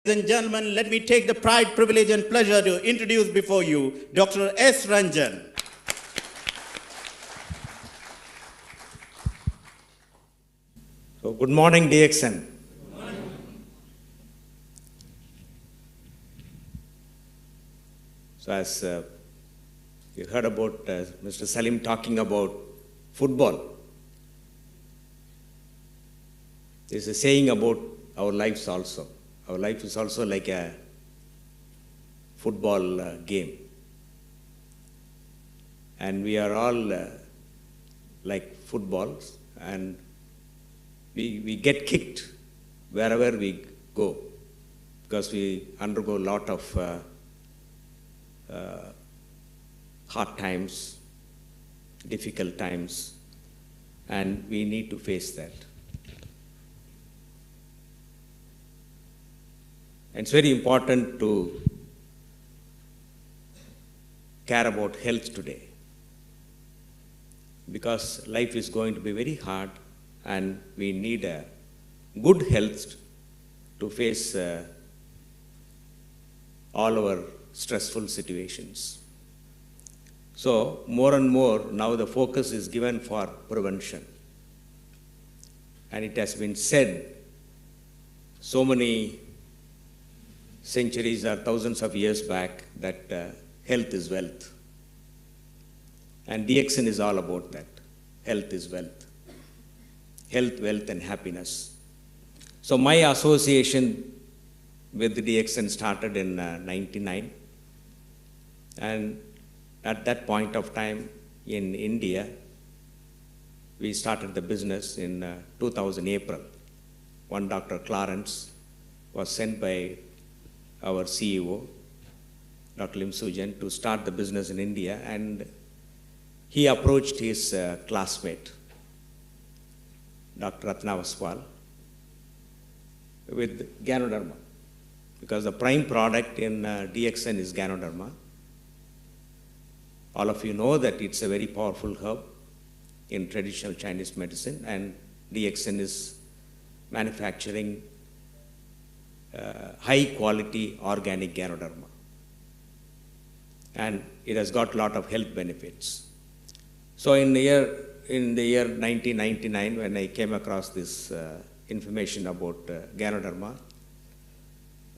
and gentlemen, let me take the pride, privilege, and pleasure to introduce before you Dr. S. Ranjan. So, good morning, DXN. Good morning. So, as you heard about Mr. Salim talking about football, there's a saying about our lives also. Our life is also like a football game. And we are all like footballs, and we get kicked wherever we go because we undergo a lot of hard times, difficult times, and we need to face that. And it's very important to care about health today because life is going to be very hard and we need a good health to face all our stressful situations. So more and more now the focus is given for prevention. And it has been said so many centuries or thousands of years back that health is wealth. And DXN is all about that. Health is wealth. Health, wealth, and happiness. So my association with the DXN started in 99. And at that point of time in India, we started the business in 2000 April. One Dr. Clarence was sent by our CEO, Dr. Lim Sujan, to start the business in India, and he approached his classmate, Dr. Ratna Vaswal, with Ganoderma, because the prime product in DXN is Ganoderma. All of you know that it's a very powerful herb in traditional Chinese medicine, and DXN is manufacturing high quality organic Ganoderma. And it has got a lot of health benefits. So in the year 1999, when I came across this information about Ganoderma,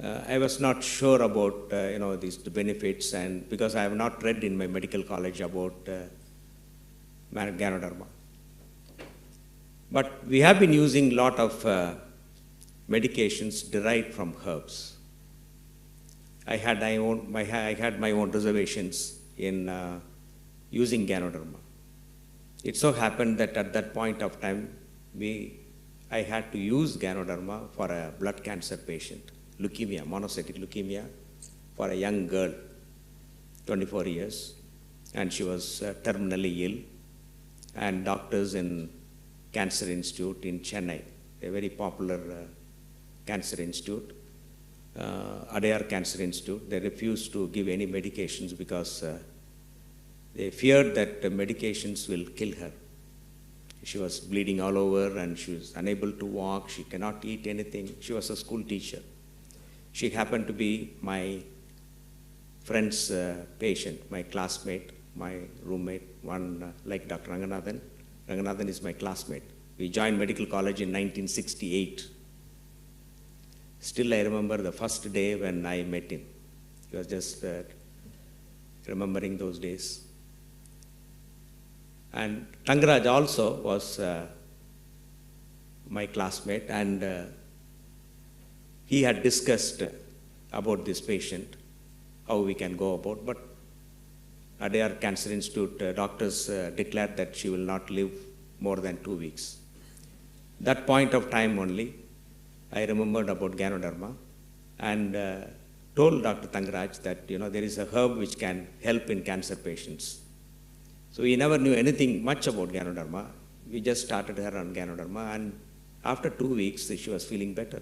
I was not sure about the benefits, and because I have not read in my medical college about Ganoderma. But we have been using a lot of medications derived from herbs. I had my own reservations in using Ganoderma. It so happened that at that point of time, I had to use Ganoderma for a blood cancer patient, leukemia, monocytic leukemia, for a young girl, 24 years, and she was terminally ill. And doctors in Cancer Institute in Chennai, a very popular cancer institute, Adayar Cancer Institute, they refused to give any medications because they feared that the medications will kill her. She was bleeding all over and she was unable to walk, she cannot eat anything. She was a school teacher. She happened to be my friend's patient, my classmate, my roommate, one like Dr. Ranganathan. Ranganathan is my classmate. We joined medical college in 1968. Still I remember the first day when I met him. He was just remembering those days. And Tangaraj also was my classmate, and he had discussed about this patient, how we can go about, but Adayar Cancer Institute doctors declared that she will not live more than 2 weeks. That point of time only, I remembered about Ganoderma and told Dr. Tangaraj that there is a herb which can help in cancer patients. So we never knew anything much about Ganoderma. We just started her on Ganoderma, and after 2 weeks she was feeling better.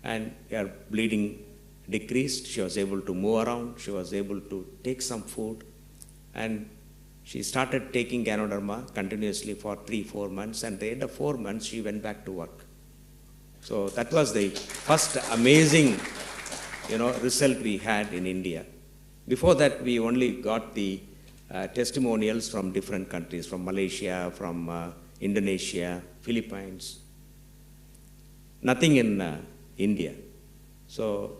And her bleeding decreased, she was able to move around, she was able to take some food, and she started taking Ganoderma continuously for 3-4 months, and at the end of 4 months she went back to work. So that was the first amazing, result we had in India. Before that, we only got the testimonials from different countries, from Malaysia, from Indonesia, Philippines. Nothing in India. So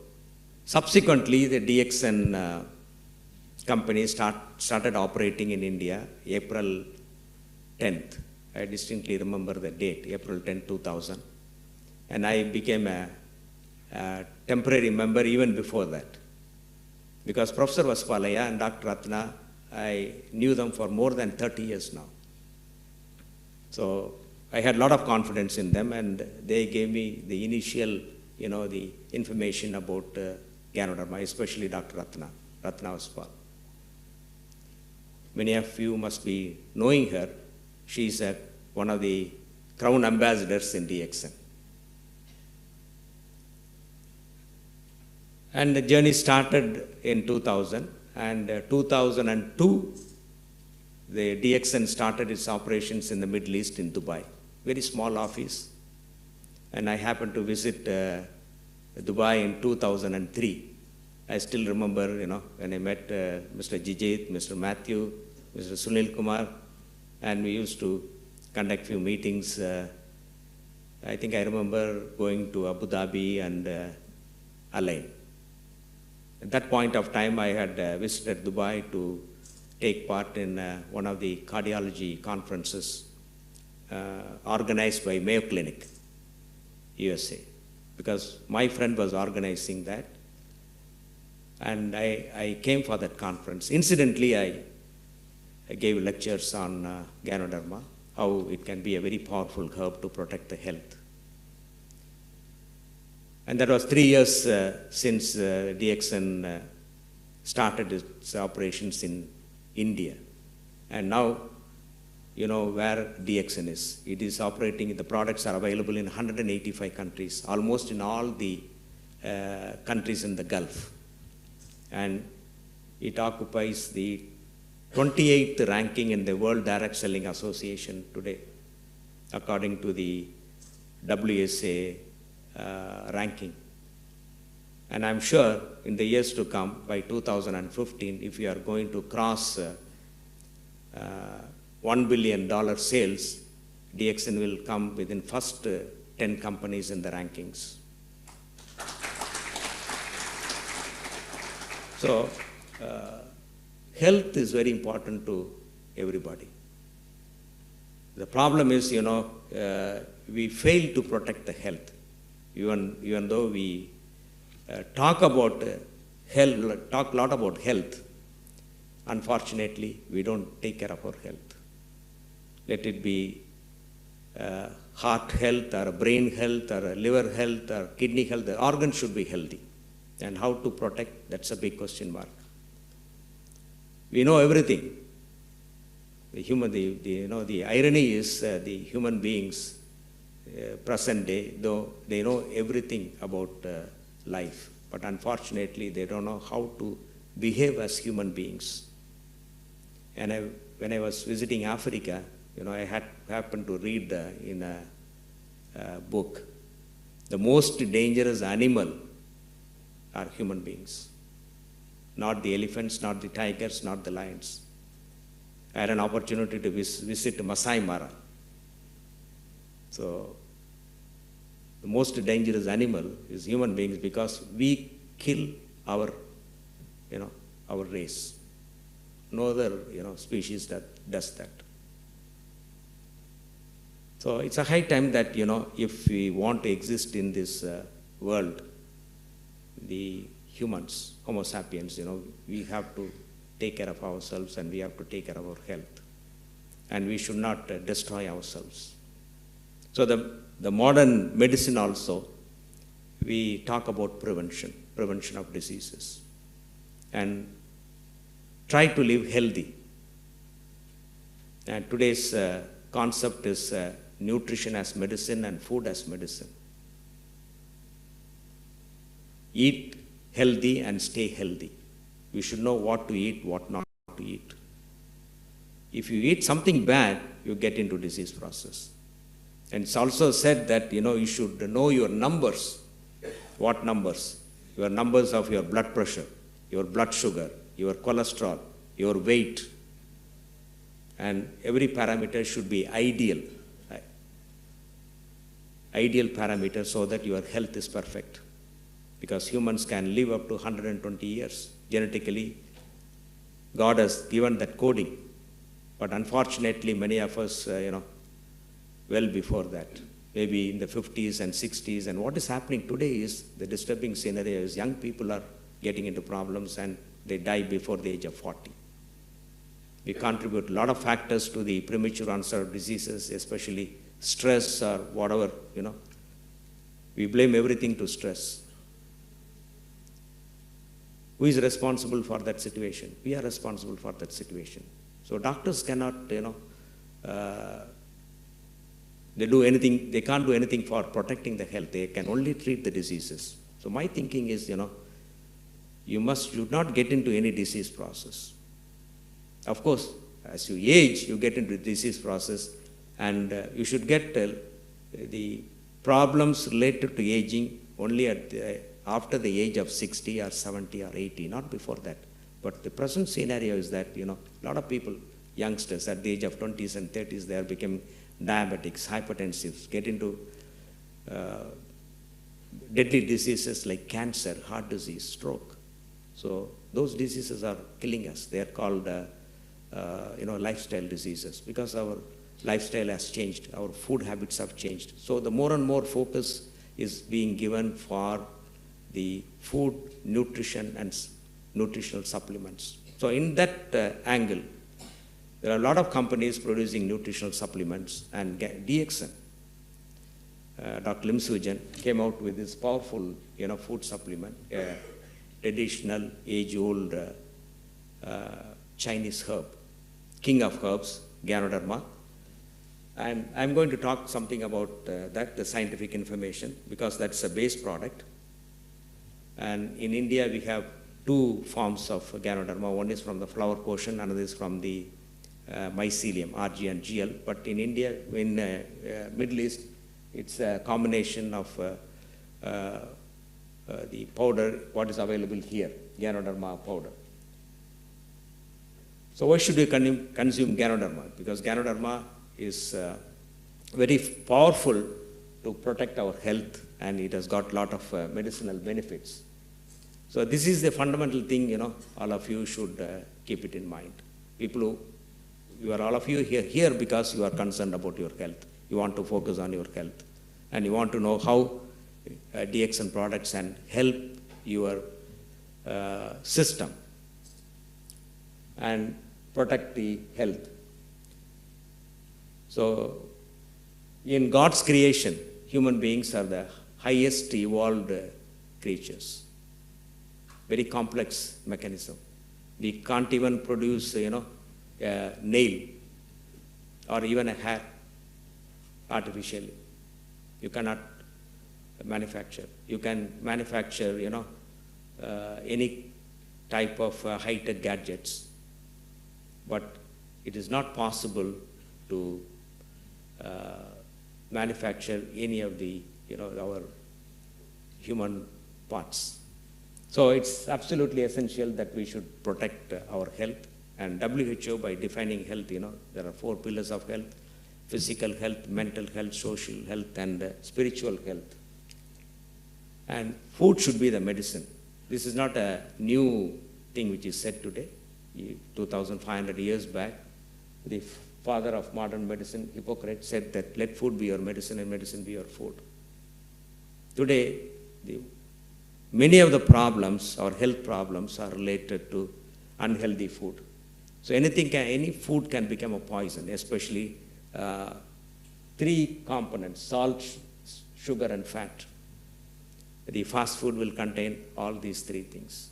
subsequently, the DXN company started operating in India April 10th. I distinctly remember the date, April 10, 2000. And I became a temporary member even before that. Because Professor Vaspalaya and Dr. Ratna, I knew them for more than 30 years now. So I had a lot of confidence in them, and they gave me the initial, the information about Ganoderma, especially Dr. Ratna Vaspal. Many of you must be knowing her. She's one of the crown ambassadors in DXN. And the journey started in 2000, and 2002, the DXN started its operations in the Middle East in Dubai. Very small office. And I happened to visit Dubai in 2003. I still remember, when I met Mr. Jijit, Mr. Matthew, Mr. Sunil Kumar, and we used to conduct few meetings. I think I remember going to Abu Dhabi and Alain. At that point of time, I had visited Dubai to take part in one of the cardiology conferences organized by Mayo Clinic, USA, because my friend was organizing that. And I came for that conference. Incidentally, I gave lectures on Ganoderma, how it can be a very powerful herb to protect the health. And that was 3 years since DXN started its operations in India. And now, where DXN is. It is operating, the products are available in 185 countries, almost in all the countries in the Gulf. And it occupies the 28th ranking in the World Direct Selling Association today, according to the WSA ranking. And I'm sure in the years to come, by 2015, if we are going to cross $1 billion sales, DXN will come within first 10 companies in the rankings. So, health is very important to everybody. The problem is, we fail to protect the health. Even though we talk about health, talk a lot about health, unfortunately, we don't take care of our health. Let it be heart health or brain health or liver health or kidney health, the organs should be healthy. And how to protect, that's a big question mark. We know everything. The irony is the human beings, present day, though they know everything about life, but unfortunately they don't know how to behave as human beings. And when I was visiting Africa, I happened to read in a book, the most dangerous animal are human beings. Not the elephants, not the tigers, not the lions. I had an opportunity to visit Masai Mara. So, the most dangerous animal is human beings because we kill our race. No other, species that does that. So, it's a high time that, if we want to exist in this world, the humans, Homo sapiens, we have to take care of ourselves and we have to take care of our health. And we should not destroy ourselves. So the modern medicine also, we talk about prevention of diseases. And try to live healthy. And today's concept is nutrition as medicine and food as medicine. Eat healthy and stay healthy. We should know what to eat, what not to eat. If you eat something bad, you get into disease process. And it's also said that, you should know your numbers. What numbers? Your numbers of your blood pressure, your blood sugar, your cholesterol, your weight. And every parameter should be ideal. Ideal parameter so that your health is perfect. Because humans can live up to 120 years. Genetically, God has given that coding. But unfortunately, many of us, well before that, maybe in the 50s and 60s. And what is happening today is the disturbing scenario is young people are getting into problems and they die before the age of 40. We contribute a lot of factors to the premature onset of diseases, especially stress or whatever, We blame everything to stress. Who is responsible for that situation? We are responsible for that situation. So doctors cannot, they can't do anything for protecting the health. They can only treat the diseases. So my thinking is, you should not get into any disease process. Of course, as you age, you get into the disease process, and you should get the problems related to aging only after the age of 60 or 70 or 80, not before that. But the present scenario is that, a lot of people, youngsters at the age of 20s and 30s, they are becoming diabetics, hypertensives, get into deadly diseases like cancer, heart disease, stroke. So those diseases are killing us. They are called, lifestyle diseases because our lifestyle has changed. Our food habits have changed. So the more and more focus is being given for the food, nutrition, and nutritional supplements. So in that angle, there are a lot of companies producing nutritional supplements, and DXN, Dr. Lim Soo-Jin, came out with this powerful, food supplement, traditional, age-old Chinese herb, king of herbs, Ganoderma. And I'm going to talk something about that, the scientific information, because that's a base product. And in India, we have two forms of Ganoderma. One is from the flower portion, another is from the mycelium, RG and GL. But in India, in Middle East, it's a combination of the powder, what is available here, Ganoderma powder. So why should we consume Ganoderma? Because Ganoderma is very powerful to protect our health, and it has got a lot of medicinal benefits. So this is the fundamental thing, all of you should keep it in mind. All of you here because you are concerned about your health. You want to focus on your health, and you want to know how DXN products can help your system and protect the health. So in God's creation, human beings are the highest evolved creatures. Very complex mechanism. We can't even produce, a nail or even a hair artificially. You cannot manufacture. You can manufacture, any type of high-tech gadgets, but it is not possible to manufacture any of the, our human parts. So it's absolutely essential that we should protect our health. And WHO, by defining health, there are 4 pillars of health: physical health, mental health, social health, and spiritual health. And food should be the medicine. This is not a new thing which is said today. 2,500 years back, the father of modern medicine, Hippocrates, said that let food be your medicine and medicine be your food. Today, many of the problems, our health problems, are related to unhealthy food. So any food can become a poison, especially 3 components: salt, sugar, and fat. The fast food will contain all these 3 things.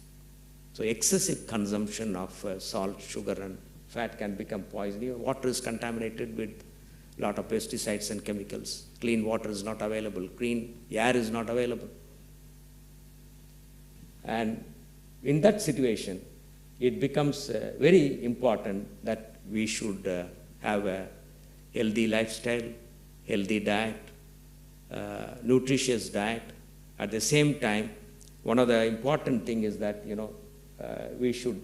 So excessive consumption of salt, sugar, and fat can become poison. Your water is contaminated with a lot of pesticides and chemicals. Clean water is not available. Clean air is not available. And in that situation, it becomes very important that we should have a healthy lifestyle, healthy diet, nutritious diet. At the same time, one of the important thing is that, we should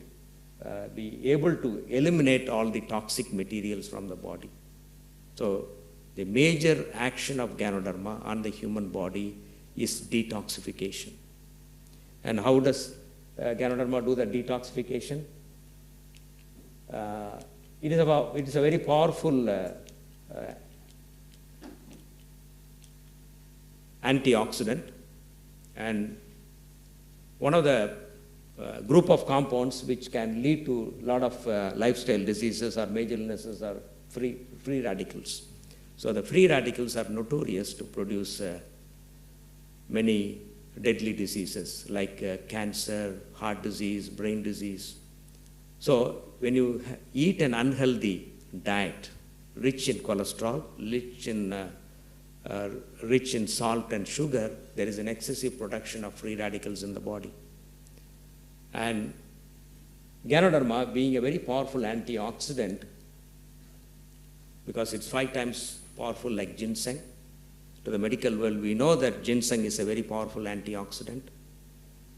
be able to eliminate all the toxic materials from the body. So the major action of Ganoderma on the human body is detoxification. And how does Ganoderma do the detoxification? It is a very powerful antioxidant, and one of the group of compounds which can lead to a lot of lifestyle diseases or major illnesses are free radicals. So the free radicals are notorious to produce many deadly diseases like cancer, heart disease, brain disease. So when you eat an unhealthy diet, rich in cholesterol, rich in salt and sugar, there is an excessive production of free radicals in the body. And Ganoderma, being a very powerful antioxidant, because it's 5 times powerful like ginseng. To the medical world, we know that ginseng is a very powerful antioxidant,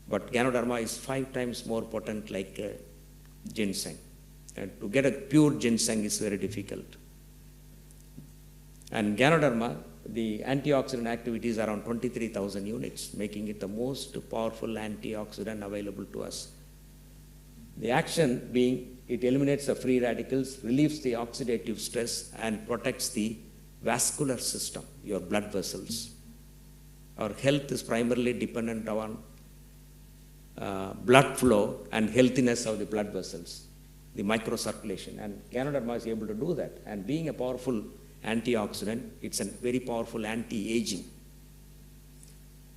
but Ganoderma is 5 times more potent like ginseng. And to get a pure ginseng is very difficult. And Ganoderma, the antioxidant activity is around 23,000 units, making it the most powerful antioxidant available to us. The action being, it eliminates the free radicals, relieves the oxidative stress, and protects the vascular system, your blood vessels. Our health is primarily dependent on blood flow and healthiness of the blood vessels, the microcirculation. And Ganoderma is able to do that. And being a powerful antioxidant, it's a very powerful anti-aging.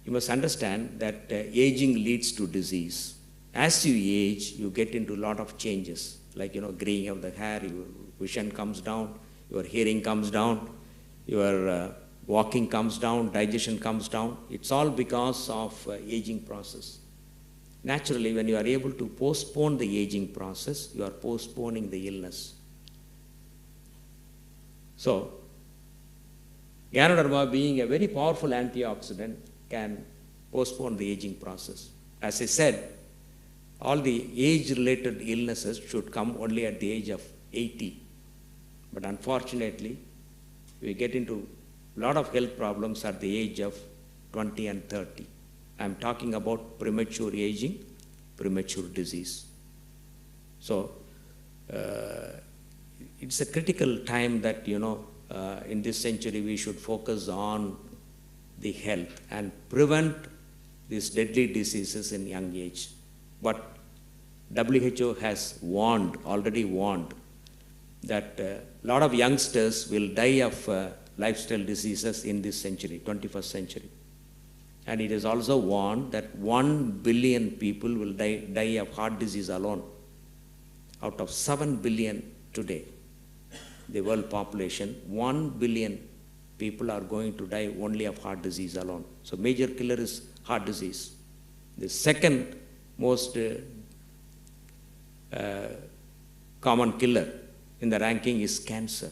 You must understand that aging leads to disease. As you age, you get into a lot of changes, like graying of the hair, your vision comes down, your hearing comes down, your walking comes down, digestion comes down. It's all because of aging process. Naturally, when you are able to postpone the aging process, you are postponing the illness. So, Ganoderma, being a very powerful antioxidant, can postpone the aging process. As I said, all the age-related illnesses should come only at the age of 80. But unfortunately, we get into a lot of health problems at the age of 20 and 30. I'm talking about premature aging, premature disease. So, it's a critical time that, in this century we should focus on the health and prevent these deadly diseases in young age. But WHO has already warned, that a lot of youngsters will die of lifestyle diseases in this century, 21st century. And it is also warned that 1 billion people will die of heart disease alone, out of 7 billion today. The world population, 1 billion people are going to die only of heart disease alone. So major killer is heart disease. The second most common killer in the ranking is cancer.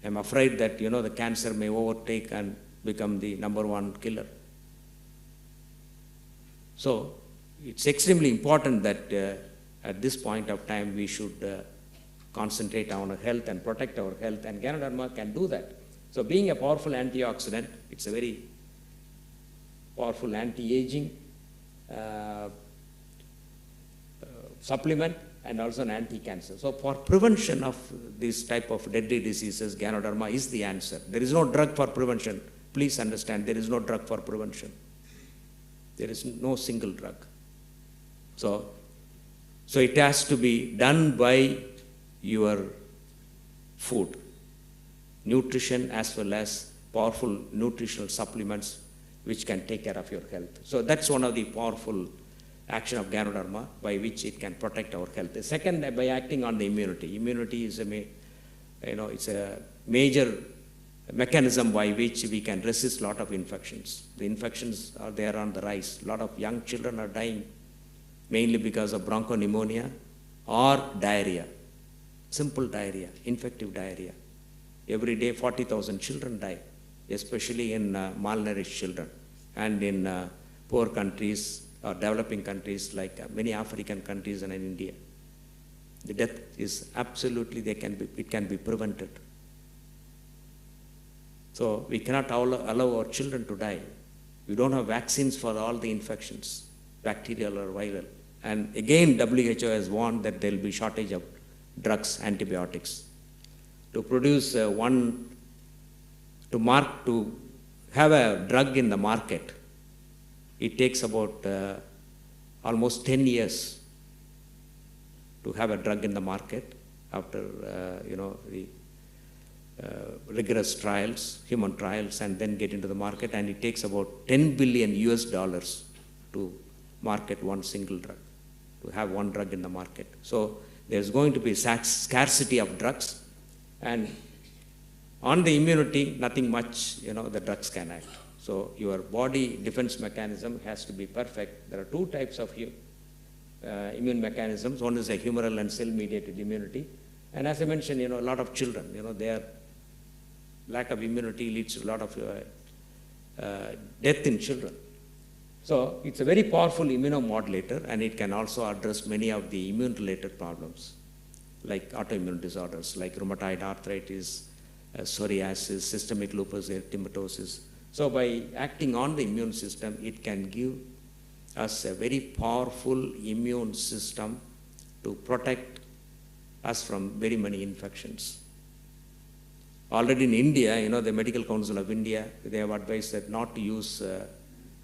I'm afraid that the cancer may overtake and become the #1 killer. So it's extremely important that at this point of time we should concentrate on our health and protect our health, and Ganoderma can do that. So being a powerful antioxidant, it's a very powerful anti-aging supplement and also an anti-cancer. So for prevention of this type of deadly diseases, Ganoderma is the answer. There is no drug for prevention. Please understand, there is no drug for prevention. There is no single drug. So it has to be done by your food, nutrition as well as powerful nutritional supplements which can take care of your health. So that's one of the powerful action of Ganoderma by which it can protect our health. The second, by acting on the immunity. Immunity is it's a major mechanism by which we can resist a lot of infections. The infections are there on the rise. A lot of young children are dying mainly because of bronchopneumonia or diarrhea. Simple diarrhea, infective diarrhea. Every day, 40,000 children die, especially in malnourished children and in poor countries or developing countries like many African countries and in India. The death is absolutely, it can be prevented. So we cannot allow our children to die. We don't have vaccines for all the infections, bacterial or viral. And again, WHO has warned that there will be shortage of drugs, antibiotics. To produce to have a drug in the market, it takes about almost 10 years to have a drug in the market after the rigorous trials, human trials, and then get into the market. And it takes about $10 billion to market one single drug, to have one drug in the market. So there's going to be scarcity of drugs, and on the immunity, nothing much, the drugs can act. So your body defense mechanism has to be perfect. There are two types of immune mechanisms. One is a humoral and cell-mediated immunity. And as I mentioned, a lot of children, their lack of immunity leads to a lot of death in children. So it's a very powerful immunomodulator, and it can also address many of the immune-related problems, like autoimmune disorders, like rheumatoid arthritis, psoriasis, systemic lupus erythematosus. So by acting on the immune system, it can give us a very powerful immune system to protect us from very many infections. Already in India, the Medical Council of India, they have advised that not to use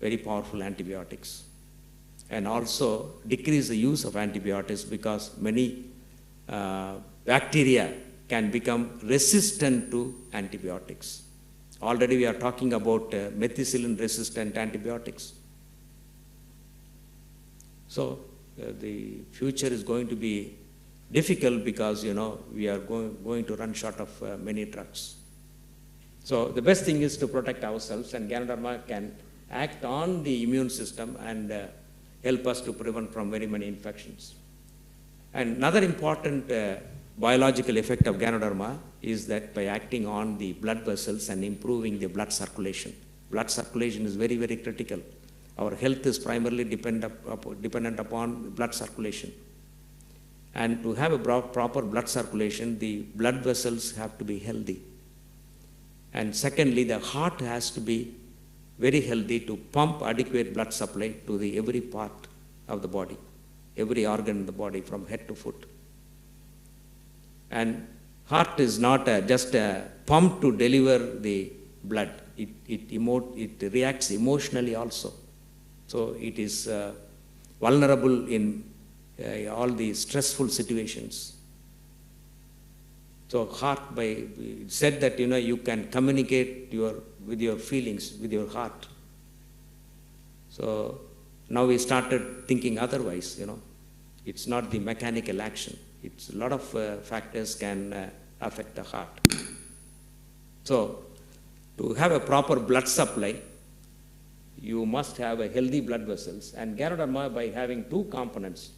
very powerful antibiotics, and also decrease the use of antibiotics because many bacteria can become resistant to antibiotics. Already we are talking about methicillin-resistant antibiotics. So the future is going to be difficult because, we are going to run short of many drugs. So the best thing is to protect ourselves, and Ganoderma can act on the immune system and help us to prevent from very many infections. And another important biological effect of Ganoderma is that by acting on the blood vessels and improving the blood circulation. Blood circulation is very, very critical. Our health is primarily dependent upon blood circulation. And to have a proper blood circulation, the blood vessels have to be healthy. And secondly, the heart has to be very healthy to pump adequate blood supply to every part of the body, every organ in the body from head to foot. And heart is not just a pump to deliver the blood. It reacts emotionally also. So it is vulnerable in all the stressful situations. So heart, it said that you can communicate with your feelings, with your heart. So now we started thinking otherwise, It's not the mechanical action. It's a lot of factors can affect the heart. So to have a proper blood supply, you must have a healthy blood vessels. And Ganoderma, by having two components,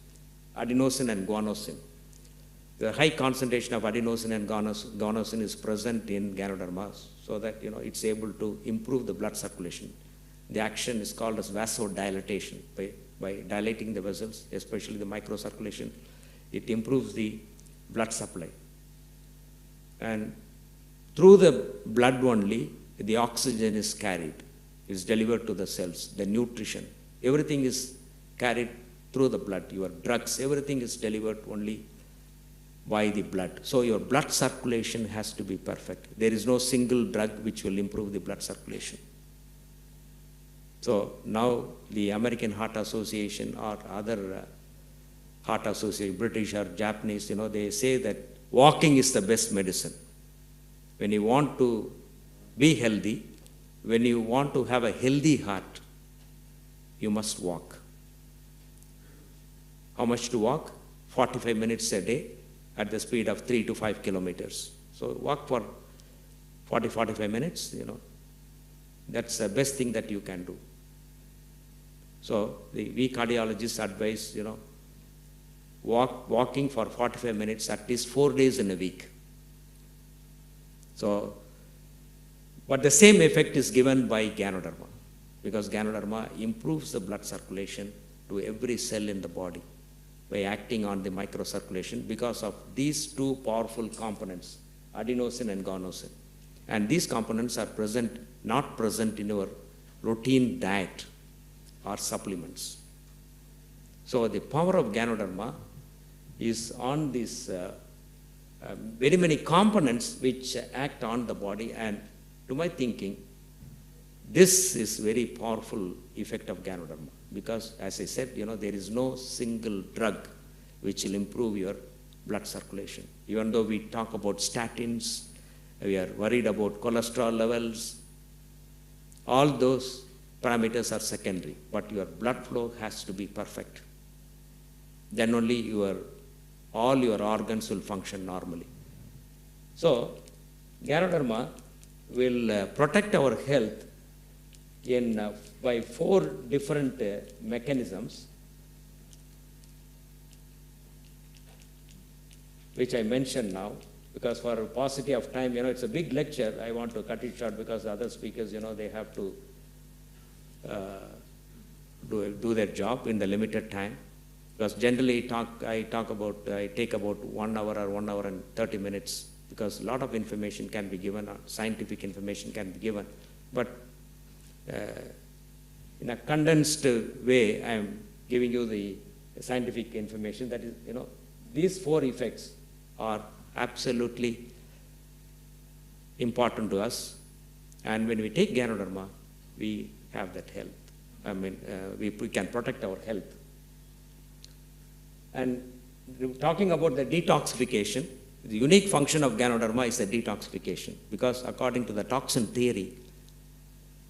adenosine and guanosine. The high concentration of adenosine and guanosine is present in Ganoderma, so that it's able to improve the blood circulation. The action is called as vasodilatation. By dilating the vessels, especially the microcirculation, it improves the blood supply. And through the blood only, the oxygen is carried. It's delivered to the cells, the nutrition. Everything is carried through the blood. Your drugs, everything is delivered only by the blood. So your blood circulation has to be perfect. There is no single drug which will improve the blood circulation. So now the American Heart Association or other heart association, British or Japanese, they say that walking is the best medicine. When you want to be healthy, when you want to have a healthy heart, you must walk. How much to walk? 45 minutes a day at the speed of 3 to 5 kilometers. So walk for 45 minutes, That's the best thing that you can do. So we cardiologists advise, walking for 45 minutes at least 4 days in a week. So, but the same effect is given by Ganoderma, because Ganoderma improves the blood circulation to every cell in the body by acting on the microcirculation because of these two powerful components, adenosine and guanosine. And these components are not present in your routine diet or supplements. So the power of Ganoderma is on these very many components which act on the body, and to my thinking, this is very powerful effect of Ganoderma, because as I said, there is no single drug which will improve your blood circulation. Even though we talk about statins, we are worried about cholesterol levels, all those parameters are secondary, but your blood flow has to be perfect. Then only all your organs will function normally. So, Ganoderma will protect our health by 4 different mechanisms, which I mentioned now, because for paucity of time, it's a big lecture. I want to cut it short because the other speakers, they have to do their job in the limited time. Because generally I take about 1 hour or 1 hour and 30 minutes, because a lot of information can be given, scientific information can be given. But in a condensed way, I am giving you the scientific information. That is, these 4 effects are absolutely important to us. And when we take Ganoderma, we have that health. We can protect our health. And talking about the detoxification, the unique function of Ganoderma is the detoxification, because according to the toxin theory,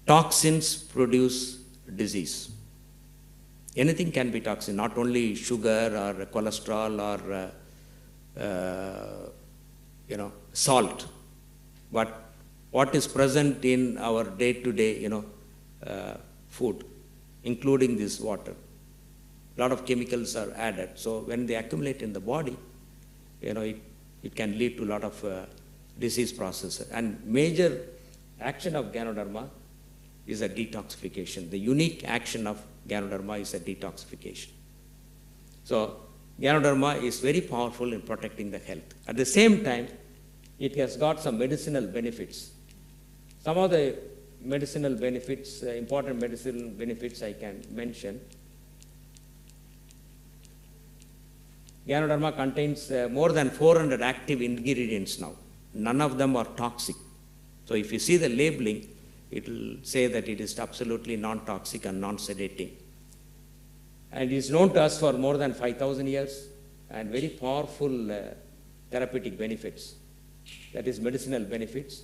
toxins produce disease. Anything can be toxin, not only sugar or cholesterol or salt, but what is present in our day-to-day, food, including this water. A lot of chemicals are added. So when they accumulate in the body, it can lead to a lot of disease processes. And major action of Ganoderma is a detoxification. The unique action of Ganoderma is a detoxification. So Ganoderma is very powerful in protecting the health. At the same time, it has got some medicinal benefits. Some of the medicinal benefits, important medicinal benefits I can mention. Ganoderma contains more than 400 active ingredients now. None of them are toxic. So if you see the labeling, it will say that it is absolutely non-toxic and non-sedating. And it is known to us for more than 5,000 years, and very powerful therapeutic benefits. That is medicinal benefits.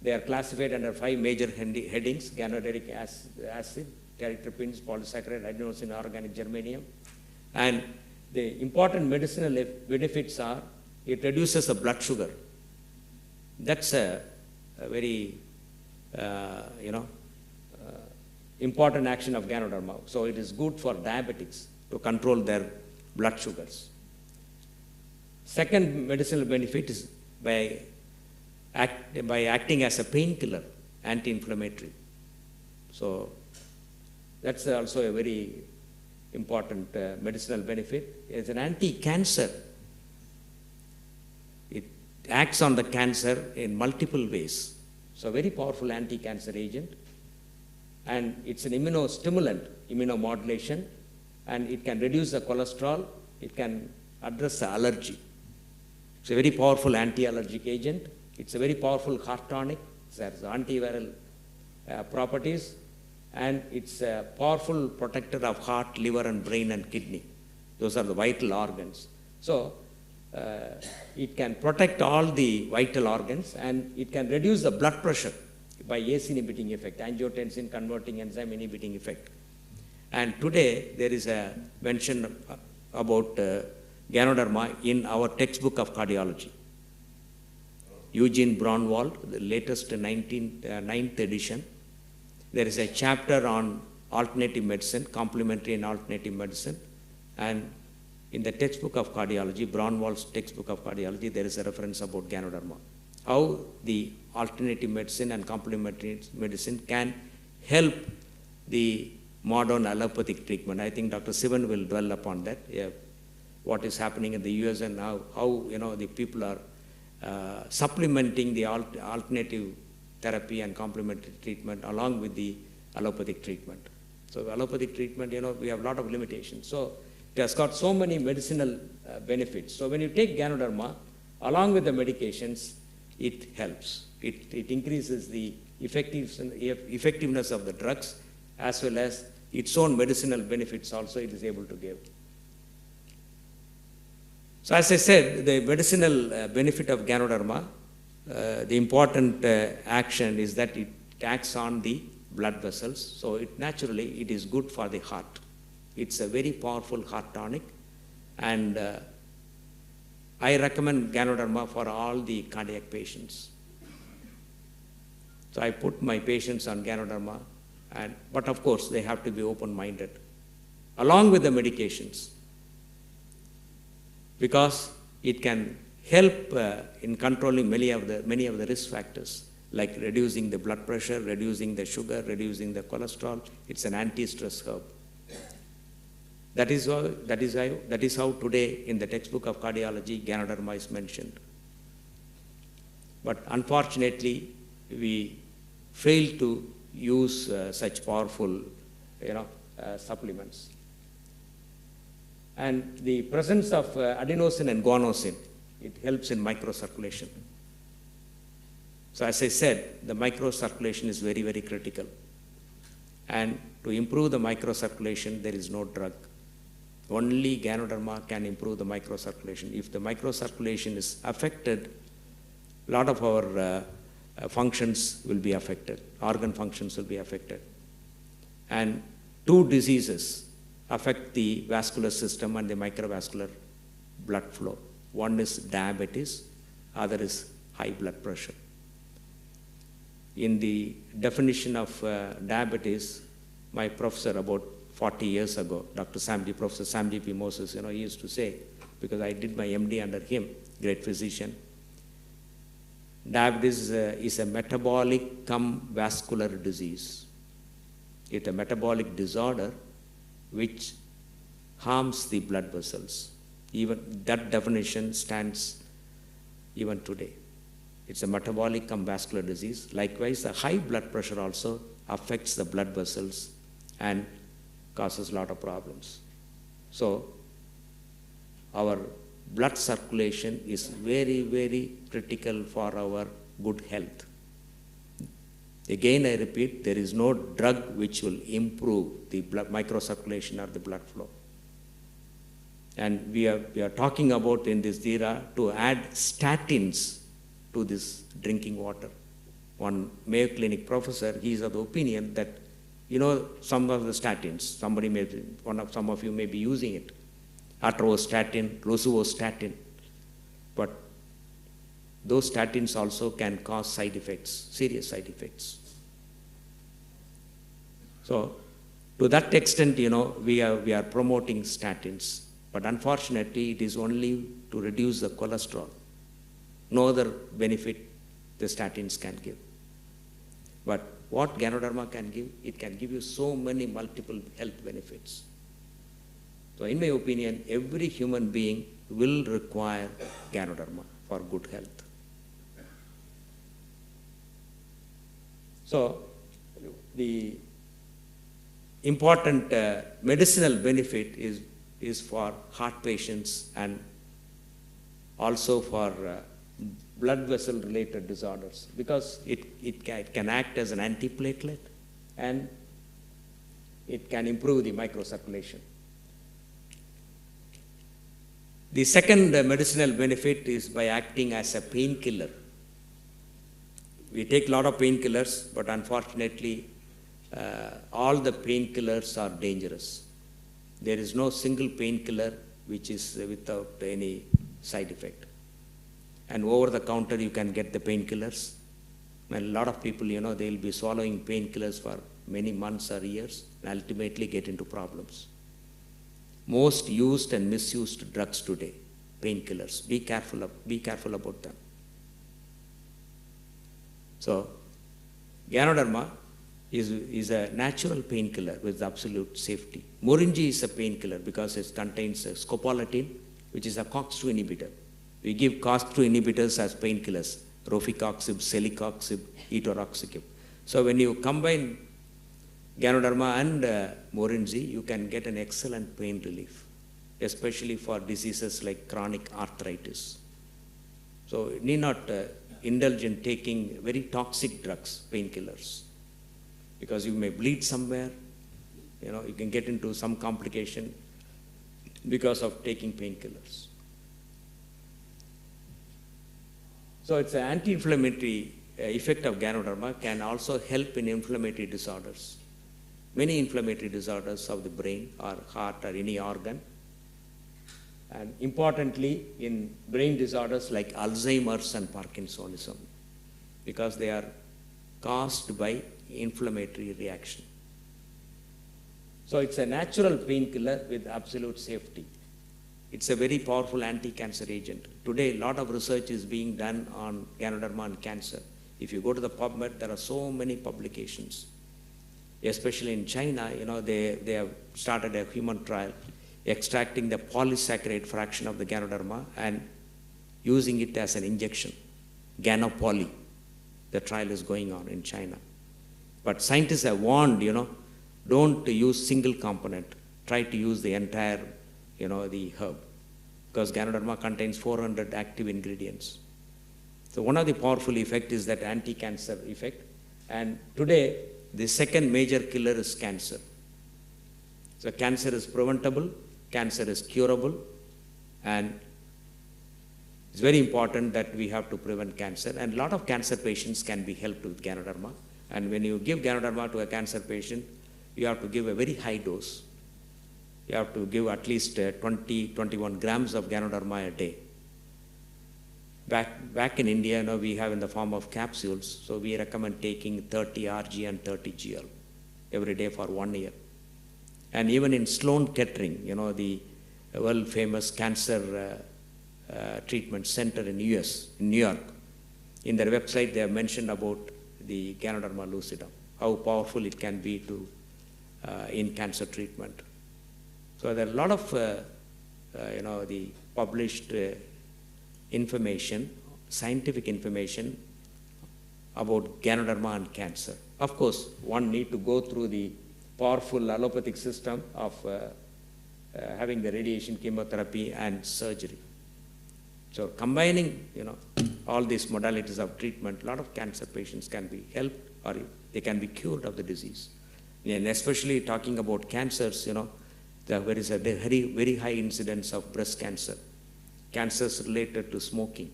They are classified under 5 major headings: ganoderic acid, terpenes, polysaccharide, adenosine, organic germanium. And the important medicinal benefits are, it reduces the blood sugar. That's a very, important action of Ganoderma. So it is good for diabetics to control their blood sugars. Second medicinal benefit is by acting as a painkiller, anti-inflammatory. So that's also a very important medicinal benefit. It's an anti-cancer. It acts on the cancer in multiple ways. So very powerful anti-cancer agent. And it's an immunostimulant, immunomodulation, and it can reduce the cholesterol. It can address the allergy. It's a very powerful anti-allergic agent. It's a very powerful heart tonic. It has antiviral properties, and it's a powerful protector of heart, liver, and brain and kidney. Those are the vital organs. So it can protect all the vital organs, and it can reduce the blood pressure by ACE inhibiting effect, angiotensin converting enzyme inhibiting effect. And today there is a mention about Ganoderma in our textbook of cardiology. Eugene Braunwald, the latest 9th edition. There is a chapter on alternative medicine, complementary and alternative medicine. And in the textbook of cardiology, Braunwald's textbook of cardiology, there is a reference about Ganoderma. how the alternative medicine and complementary medicine can help the modern allopathic treatment. I think Dr. Sivan will dwell upon that, what is happening in the US and how the people are supplementing the alternative therapy and complementary treatment along with the allopathic treatment. So allopathic treatment, we have a lot of limitations. So it has got so many medicinal benefits. So when you take Ganoderma, along with the medications, it helps. It increases the effectiveness of the drugs as well as its own medicinal benefits also it is able to give. So as I said, the medicinal benefit of Ganoderma, the important action is that it acts on the blood vessels. So it is good for the heart. It's a very powerful heart tonic, and I recommend Ganoderma for all the cardiac patients. So I put my patients on Ganoderma, but of course they have to be open-minded, along with the medications, because it can help in controlling many of the risk factors, like reducing the blood pressure, reducing the sugar, reducing the cholesterol. It's an anti-stress herb. That is how today in the textbook of cardiology, Ganoderma is mentioned. But unfortunately, we fail to use such powerful, supplements. And the presence of adenosine and guanosine, it helps in microcirculation. So as I said, the microcirculation is very, very critical. And to improve the microcirculation, there is no drug. Only Ganoderma can improve the microcirculation. If the microcirculation is affected, a lot of our functions will be affected, organ functions will be affected. And two diseases affect the vascular system and the microvascular blood flow. One is diabetes, other is high blood pressure. In the definition of diabetes, my professor about 40 years ago, Professor Samji P. Moses, he used to say, because I did my MD under him, great physician, diabetes is a metabolic cum vascular disease. It's a metabolic disorder which harms the blood vessels. Even that definition stands even today. It's a metabolic cum vascular disease. Likewise, the high blood pressure also affects the blood vessels and causes a lot of problems. So our blood circulation is very, very critical for our good health. Again, I repeat, there is no drug which will improve the blood microcirculation or the blood flow. And we are talking about in this era to add statins to this drinking water. One Mayo Clinic professor, he is of the opinion that, some of the statins, some of you may be using it, atorvastatin, rosuvastatin, but those statins also can cause side effects, serious side effects. So to that extent, we are promoting statins, but unfortunately it is only to reduce the cholesterol. No other benefit the statins can give. But what Ganoderma can give, it can give you so many multiple health benefits. So in my opinion, every human being will require Ganoderma for good health. So the important medicinal benefit is for heart patients and also for blood vessel related disorders, because it can act as an antiplatelet and it can improve the microcirculation. The second medicinal benefit is by acting as a painkiller. We take a lot of painkillers, but unfortunately, all the painkillers are dangerous. There is no single painkiller which is without any side effect. And over the counter, you can get the painkillers. And a lot of people, they'll be swallowing painkillers for many months or years and ultimately get into problems. Most used and misused drugs today, painkillers. Be careful about them. So, Ganoderma is a natural painkiller with absolute safety. Morinji is a painkiller because it contains scopolamine, which is a COX-2 inhibitor. We give COX-2 inhibitors as painkillers, rofecoxib, celecoxib, etoroxecib. So when you combine Ganoderma and Morinji, you can get an excellent pain relief, especially for diseases like chronic arthritis. So you need not indulge in taking very toxic drugs, painkillers, because you may bleed somewhere, you can get into some complication because of taking painkillers. So it's an anti-inflammatory effect of Ganoderma can also help in inflammatory disorders. Many inflammatory disorders of the brain or heart or any organ. And importantly, in brain disorders like Alzheimer's and Parkinsonism, because they are caused by inflammatory reaction. So it's a natural painkiller with absolute safety. It's a very powerful anti-cancer agent. Today, a lot of research is being done on Ganoderma and cancer. If you go to the PubMed, there are so many publications. Especially in China, they have started a human trial extracting the polysaccharide fraction of the Ganoderma and using it as an injection, Ganopoly. The trial is going on in China. But scientists have warned, don't use single component. Try to use the entire, the herb. Because Ganoderma contains 400 active ingredients. So one of the powerful effects is that anti-cancer effect. And today, the second major killer is cancer. So cancer is preventable, cancer is curable, and it's very important that we have to prevent cancer. And a lot of cancer patients can be helped with Ganoderma. And when you give Ganoderma to a cancer patient, you have to give a very high dose. You have to give at least 21 grams of Ganoderma a day. Back in India, we have in the form of capsules, so we recommend taking 30 Rg and 30 GL every day for 1 year. And even in Sloan Kettering, the world famous cancer treatment center in US, in New York, in their website they have mentioned about the Ganoderma lucidum, how powerful it can be in cancer treatment. So there are a lot of the published information, scientific information about Ganoderma and cancer. Of course, one need to go through the powerful allopathic system of having the radiation, chemotherapy, and surgery. So combining, all these modalities of treatment, a lot of cancer patients can be helped or they can be cured of the disease. And especially talking about cancers, there is a very, very high incidence of breast cancer. Cancers related to smoking.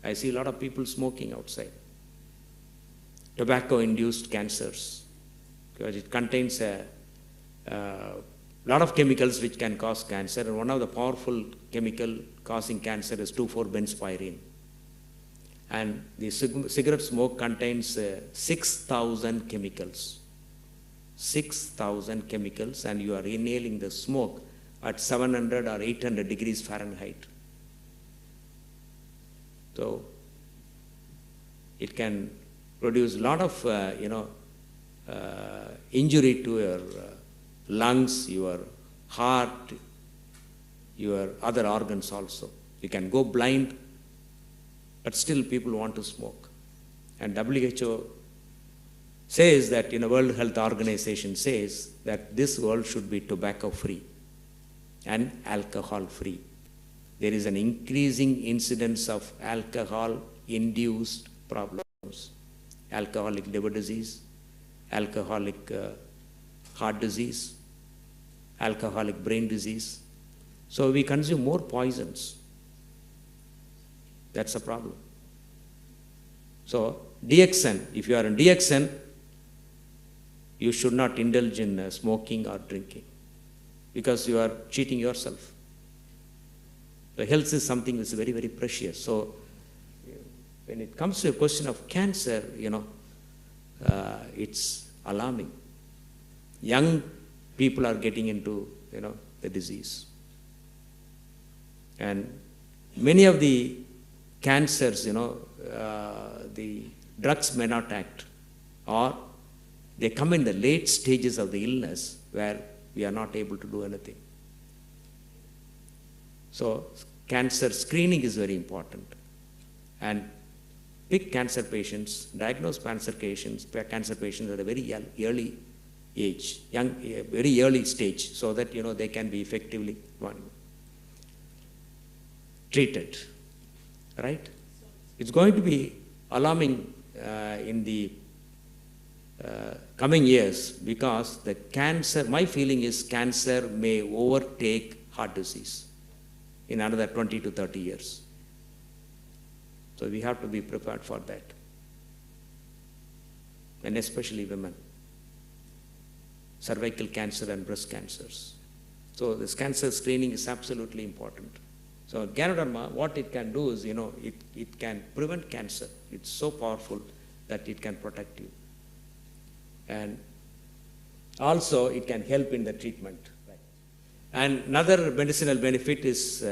I see a lot of people smoking outside. Tobacco-induced cancers, because it contains a lot of chemicals which can cause cancer. And one of the powerful chemical causing cancer is 2,4-benzpyrene. And the cigarette smoke contains 6,000 chemicals. 6,000 chemicals, and you are inhaling the smoke at 700 or 800 degrees Fahrenheit. So it can produce a lot of, injury to your lungs, your heart, your other organs also. You can go blind, but still people want to smoke. And WHO says that, World Health Organization says that this world should be tobacco-free and alcohol-free. There is an increasing incidence of alcohol-induced problems, alcoholic liver disease, alcoholic heart disease, alcoholic brain disease. So we consume more poisons. That's a problem. So DXN, if you are on DXN, you should not indulge in smoking or drinking because you are cheating yourself. The health is something that's very, very precious. So when it comes to a question of cancer, it's alarming. Young people are getting into, the disease. And many of the cancers, the drugs may not act, or they come in the late stages of the illness where we are not able to do anything. So cancer screening is very important. And pick cancer patients, diagnose cancer patients at a very early age, very early stage, so that they can be effectively treated. Right? It's going to be alarming in the coming years, because the cancer, my feeling is cancer may overtake heart disease in another 20 to 30 years. So we have to be prepared for that. And especially women. Cervical cancer and breast cancers. So this cancer screening is absolutely important. So Ganoderma, what it can do is, it can prevent cancer. It's so powerful that it can protect you. And also it can help in the treatment. Right. And another medicinal benefit is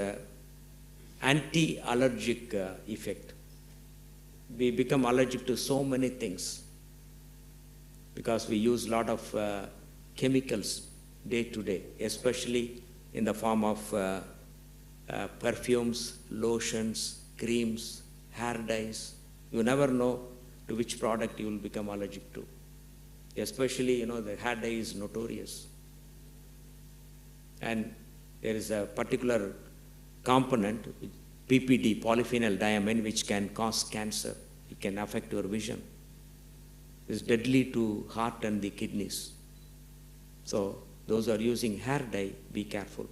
anti-allergic effect. We become allergic to so many things because we use a lot of chemicals day to day, especially in the form of perfumes, lotions, creams, hair dyes. You never know to which product you will become allergic to. Especially, the hair dye is notorious. And there is a particular component, PPD, polyphenol diamine, which can cause cancer. It can affect your vision. It's deadly to heart and the kidneys. So those who are using hair dye, be careful.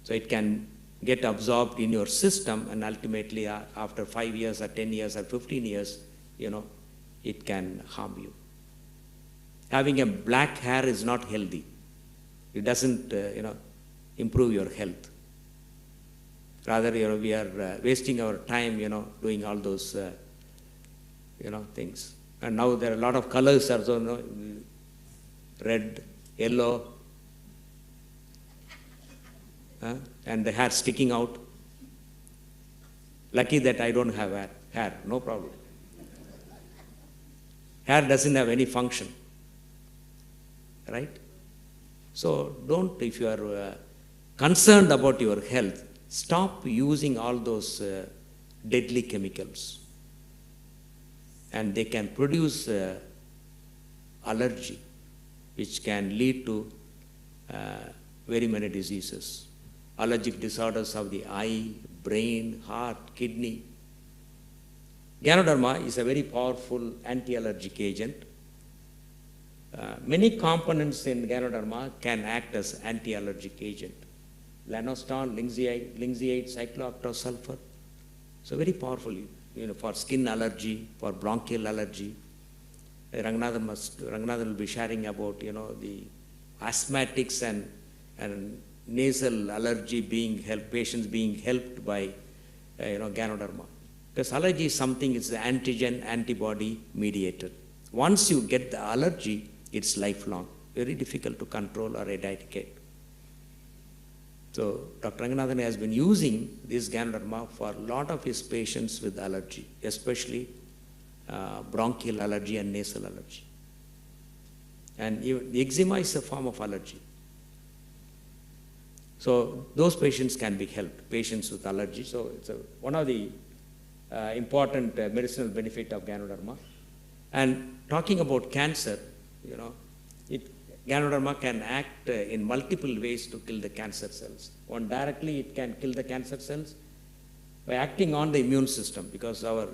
So it can get absorbed in your system, and ultimately after 5 years or 10 years or 15 years, it can harm you. Having a black hair is not healthy. It doesn't, improve your health. Rather, we are wasting our time, doing all those, things. And now there are a lot of colors also, red, yellow, and the hair sticking out. Lucky that I don't have hair, no problem. Hair doesn't have any function, right? So don't, if you are concerned about your health, stop using all those deadly chemicals. And they can produce allergy, which can lead to very many diseases. Allergic disorders of the eye, brain, heart, kidney. Ganoderma is a very powerful anti-allergic agent. Many components in Ganoderma can act as anti-allergic agent. Lanostan, linseed, cyclooctasulfur. So very powerful, for skin allergy, for bronchial allergy. Ranganathan will be sharing about, the asthmatics and nasal allergy patients being helped by, Ganoderma. Because allergy is something, it's the antigen, antibody mediated. Once you get the allergy, it's lifelong. Very difficult to control or eradicate. So Dr. Ranganathan has been using this Ganoderma for a lot of his patients with allergy, especially bronchial allergy and nasal allergy. And the eczema is a form of allergy. So those patients can be helped, patients with allergy. So it's one of the important medicinal benefit of Ganoderma. And talking about cancer, Ganoderma can act in multiple ways to kill the cancer cells. One, directly it can kill the cancer cells by acting on the immune system, because our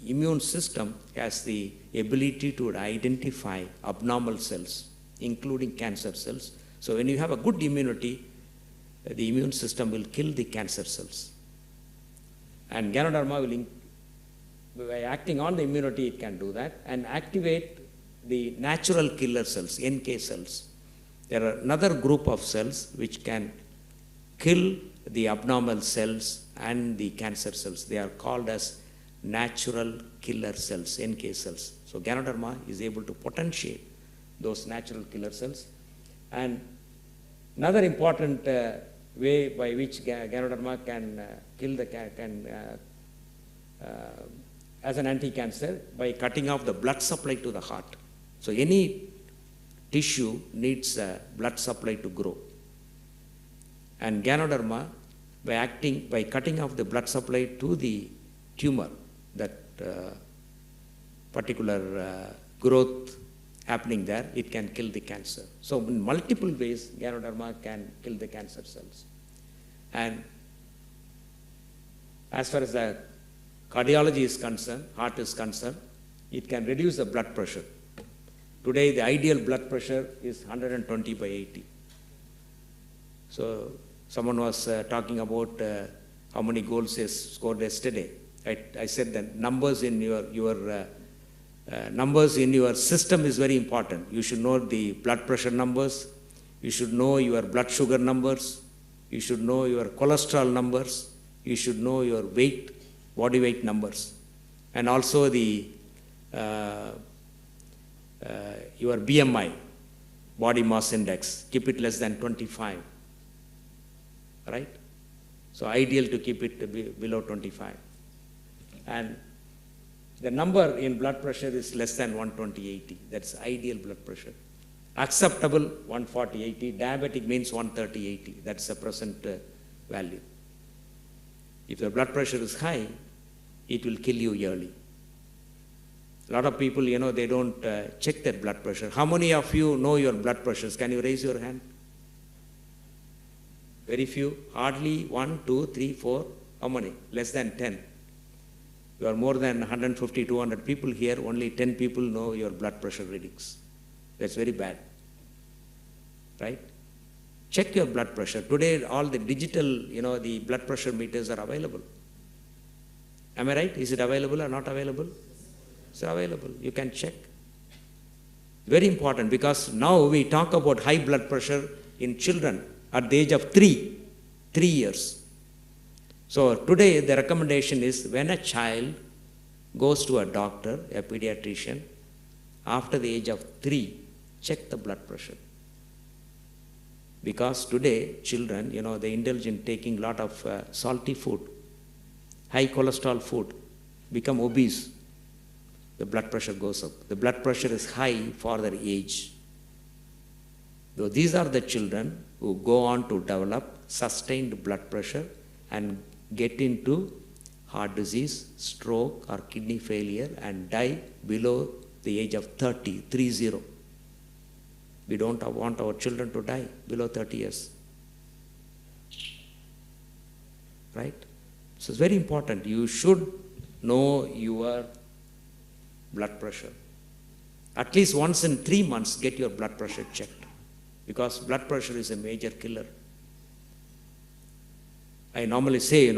immune system has the ability to identify abnormal cells, including cancer cells. So when you have a good immunity, the immune system will kill the cancer cells. And Ganoderma by acting on the immunity, it can do that and activate the natural killer cells, NK cells. There are another group of cells which can kill the abnormal cells and the cancer cells. They are called as natural killer cells, NK cells. So Ganoderma is able to potentiate those natural killer cells. And another important way by which Ganoderma can as an anti-cancer by cutting off the blood supply to the heart. So any tissue needs blood supply to grow. And Ganoderma, by cutting off the blood supply to the tumor, that particular growth happening there, it can kill the cancer. So in multiple ways, Ganoderma can kill the cancer cells. And as far as the cardiology is concerned, heart is concerned, it can reduce the blood pressure. Today, the ideal blood pressure is 120 by 80. So someone was talking about how many goals is scored yesterday. I said that numbers in your system is very important. You should know the blood pressure numbers. You should know your blood sugar numbers. You should know your cholesterol numbers. You should know your weight, body weight numbers. And also the your BMI, body mass index. Keep it less than 25. Right? So ideal to keep it below 25. And the number in blood pressure is less than 120/80. That's ideal blood pressure. Acceptable 140/80. Diabetic means 130/80. That's the present value. If the blood pressure is high, it will kill you early. A lot of people, they don't check their blood pressure. How many of you know your blood pressures? Can you raise your hand? Very few. Hardly 1, 2, 3, 4. How many? Less than 10. You are more than 150, 200 people here. Only 10 people know your blood pressure readings. That's very bad. Right? Check your blood pressure. Today, all the digital, the blood pressure meters are available. Am I right? Is it available or not available? It's available. You can check. Very important, because now we talk about high blood pressure in children at the age of 3 years. So today the recommendation is when a child goes to a doctor, a pediatrician, after the age of 3, check the blood pressure. Because today children, they indulge in taking a lot of salty food, high cholesterol food, become obese. The blood pressure goes up. The blood pressure is high for their age. So these are the children who go on to develop sustained blood pressure and get into heart disease, stroke, or kidney failure and die below the age of 30. We don't want our children to die below 30 years. Right? So it's very important. You should know your blood pressure. At least once in 3 months, get your blood pressure checked, because blood pressure is a major killer. I normally say,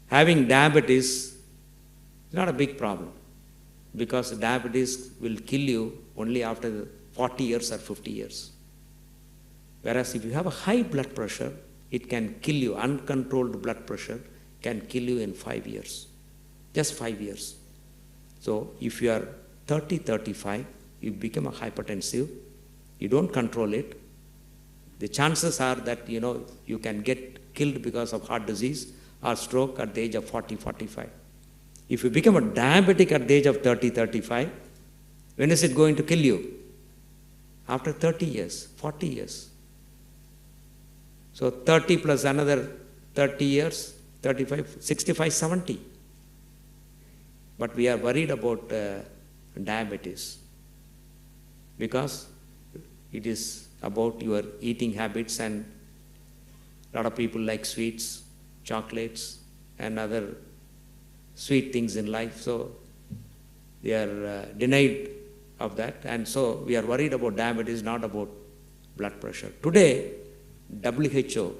having diabetes is not a big problem, because diabetes will kill you only after 40 years or 50 years. Whereas if you have a high blood pressure, it can kill you. Uncontrolled blood pressure can kill you in 5 years. Just 5 years. So if you are 30, 35, you become a hypertensive, you don't control it, the chances are that, you can get killed because of heart disease or stroke at the age of 40, 45. If you become a diabetic at the age of 30, 35, when is it going to kill you? After 30 years, 40 years. So 30 plus another 30 years, 35, 65, 70. But we are worried about diabetes, because it is about your eating habits, and a lot of people like sweets, chocolates, and other sweet things in life. So they are denied of that, and so we are worried about diabetes, not about blood pressure. Today, WHO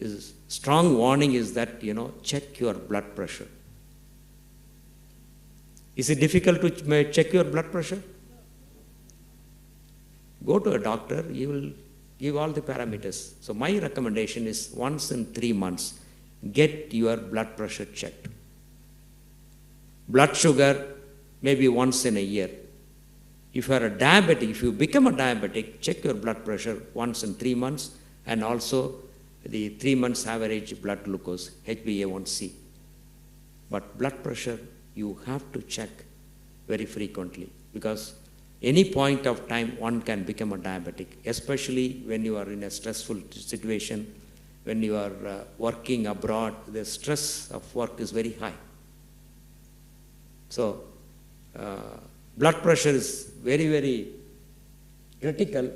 is strong warning is that, check your blood pressure. Is it difficult to check your blood pressure? Go to a doctor, he will give all the parameters. So my recommendation is once in 3 months, get your blood pressure checked. Blood sugar, maybe once in a year. If you are a diabetic, if you become a diabetic, check your blood pressure once in 3 months, and also the 3 months average blood glucose, HbA1c. But blood pressure, you have to check very frequently, because any point of time one can become a diabetic, especially when you are in a stressful situation, when you are working abroad, the stress of work is very high. So, blood pressure is very, very critical